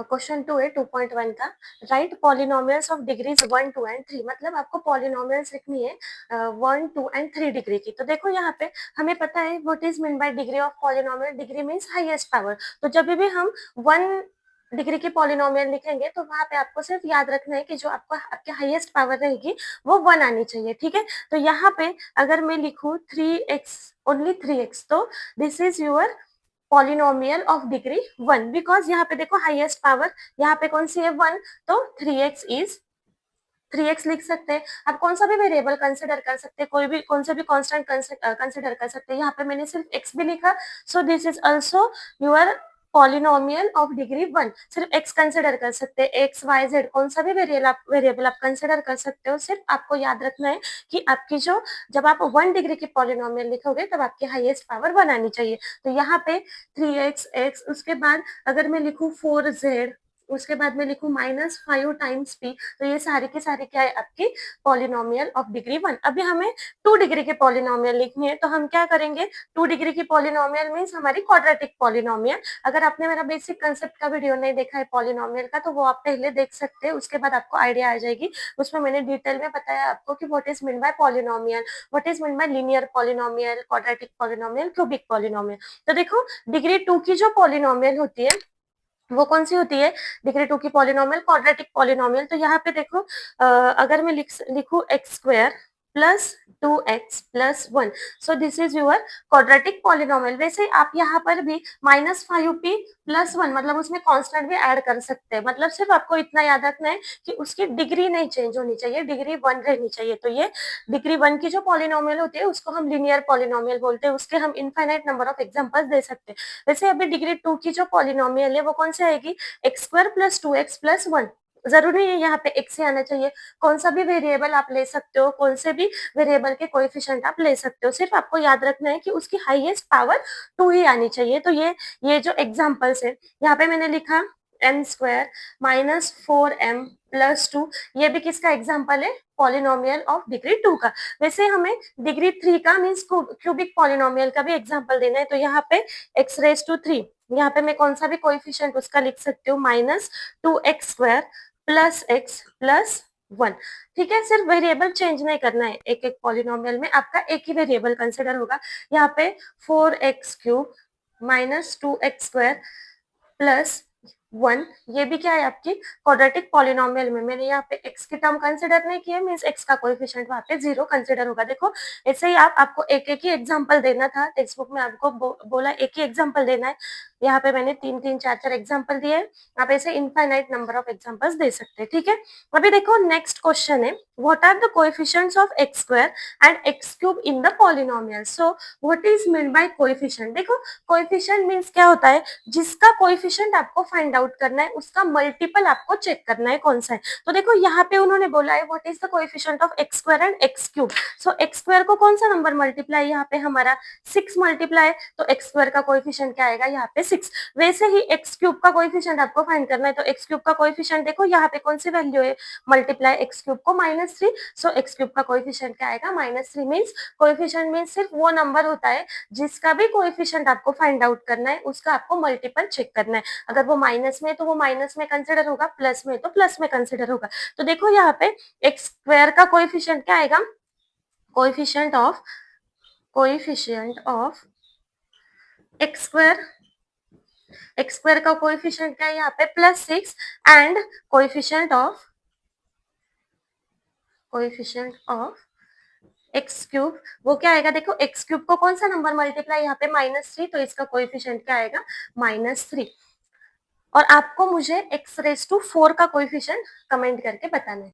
Question 2 है 2.1 का। Right polynomials of degrees 1 2 and 3। मतलब आपको पॉलिनोमियल्स लिखनी है 1 2 एंड 3 डिग्री की। तो देखो यहाँ पे हमें पता है what is mean bye degree of polynomial. Degree means highest power. तो जब भी हम 1 डिग्री की पॉलिनोमियल लिखेंगे तो वहां पे आपको सिर्फ याद रखना है कि जो आपको आपके हाईएस्ट पावर रहेगी वो 1 आनी चाहिए। ठीक है, तो यहाँ पे अगर मैं लिखूं 3x ओनली 3x, तो this is your polynomial of degree 1, because यहाँ पे देखो हाईएस्ट पावर यहाँ पे कौन सी है 1, तो 3x इज 3x लिख सकते हैं। आप कौन सा भी वेरिएबल कंसिडर कर सकते हैं, कोई भी कौन से भी कांस्टेंट कंसिडर कर सकते हैं। यहाँ पे मैंने सिर्फ x भी लिखा, so this is also your polynomial of degree 1। सिर्फ x कंसिडर कर सकते हैं, x y z कौन सा भी वेरिएबल आप कंसिडर कर सकते हो। सिर्फ आपको याद रखना है कि आपकी जो जब आप 1 डिग्री की पॉलिनोमियल लिखोगे तब आपकी हाईएस्ट पावर 1 आनी चाहिए। तो यहाँ पे 3x x, उसके बाद अगर मैं लिखूं 4z, उसके बाद में लिखूं -5 टाइम्स p, तो ये सारी की सारी क्या है आपकी पॉलिनोमियल ऑफ डिग्री 1। अभी हमें 2 डिग्री की पॉलिनोमियल लिखनी है, तो हम क्या करेंगे, 2 डिग्री की पॉलिनोमियल मीन्स हमारी क्वाड्रेटिक पॉलिनोमियल। अगर आपने मेरा बेसिक कंसेप्ट का वीडियो नहीं देखा है पॉलिनोमियल का, तो वो आप पहले देख सकते हैं, उसके बाद आपको आइडिया आ जाएगी। उसमें मैंने डिटेल में बताया आपको कि what is mean bye polynomial, what is mean bye linear polynomial, quadratic polynomial, cubic polynomial. तो देखो डिग्री 2 की जो पॉलिनोमियल होती है वो कौन सी होती है, डिग्री 2 की पॉलिनोमियल क्वाड्रेटिक पॉलिनोमियल। तो यहाँ पे देखो अगर मैं लिखूं x square plus 2x plus 1, so this is your quadratic polynomial. वैसे आप यहाँ पर भी -5p प्लस 1, मतलब उसमें कांस्टेंट भी ऐड कर सकते हैं। मतलब सिर्फ आपको इतना याद रखना है कि उसकी डिग्री नहीं चेंज होनी चाहिए, डिग्री 1 रहनी चाहिए। तो ये डिग्री 1 की जो पॉलिनोमियल होती है उसको हम लीनियर पॉलिनोमियल बोलते हैं। उसके हम इनफाइनाइट नंबर ऑफ एग्जांपल्स दे सकते हैं। वैसे अभी डिग्री 2 की जो पॉलिनोमियल है वो कौन सी आएगी, x square plus 2x plus 1। जरूरी है यहाँ पे x ही आना चाहिए, कौन सा भी वेरिएबल आप ले सकते हो, कौन से भी वेरिएबल के कोएफिशिएंट आप ले सकते हो। सिर्फ आपको याद रखना है कि उसकी हाईएस्ट पावर 2 ही आनी चाहिए। तो ये जो एग्जांपल्स है यहाँ पे मैंने लिखा m स्क्वायर -4m प्लस 2, ये भी किसका एग्जाम्पल है, पॉलिनोमियल ऑफ डिग्री 2 का। वैसे हमें डिग्री 3 का मीन्स क्यूबिक पॉलिनोमियल का भी एग्जाम्पल देना है। तो यहाँ पे x⁻³ यहाँ पे मैं कौन सा भी कोएफिशिएंट उसका लिख सकती हूँ -2x square plus x plus 1। ठीक है, सिर्फ वेरिएबल चेंज नहीं करना है, एक एक पॉलिनोमियल में आपका एक ही वेरिएबल कंसिडर होगा। यहाँ पे 4x³ -2x स्क्वायर प्लस 1, ये भी क्या है आपकी क्वाड्रेटिक पॉलिनोमियल में। मैंने यहाँ पे x की टर्म कंसिडर नहीं किया, मींस x का कोएफिशिएंट वहाँ पे 0 कंसिडर होगा। देखो ऐसे ही आपको एक एक ही एग्जांपल देना था, टेक्स्ट बुक में आपको बोला एक ही एग्जांपल देना है। यहाँ पे मैंने 3 4 एग्जांपल दिए, आप ऐसे इनफाइनाइट नंबर ऑफ एग्जांपल्स दे सकते हैं। ठीक है, अभी देखो नेक्स्ट क्वेश्चन है, what are the coefficients of x square and x³ in the polynomial. So what is mean by coefficient. देखो कोएफिशिएंट मींस क्या होता है, जिसका कोएफिशिएंट आपको फाइंड आउट करना है उसका मल्टीपल आपको चेक करना है कौन सा है। तो देखो यहाँ पे उन्होंने बोला है what is the coefficient of x square and x³। So x square को कौन सा नंबर मल्टीप्लाई, यहाँ पे हमारा 6 मल्टीप्लाई, तो x स्क्वायर का कोएफिशिएंट क्या आएगा यहाँ पे 6। वैसे ही x³ का कोएफिशिएंट आपको फाइंड करना है, तो x³ का कोएफिशिएंट देखो यहाँ पे कौन सी वैल्यू है, मल्टीप्लाई x³ को -3, सो x³ का कोएफिशिएंट क्या आएगा -3। मींस कोएफिशिएंट मींस सिर्फ वो नंबर होता है जिसका भी कोएफिशिएंट आपको फाइंड आउट करना है उसका आपको मल्टीपल चेक करना है। अगर वो माइनस में तो वो माइनस में कंसिडर होगा, प्लस में तो प्लस में कंसिडर होगा। तो देखो यहाँ पे एक्स स्क्वायर का कोएफिशिएंट क्या आएगा, कोएफिशिएंट ऑफ एक्स स्क्वायर का कोएफिशिएंट क्या है यहाँ पे +6 एंड कोएफिशिएंट ऑफ x³ वो क्या आएगा, देखो x³ को कौन सा नंबर मल्टीप्लाई यहाँ पे -3, तो इसका कोएफिशिएंट क्या आएगा -3। और आपको मुझे x⁻⁴ का कोएफिशिएंट कमेंट करके बताना है।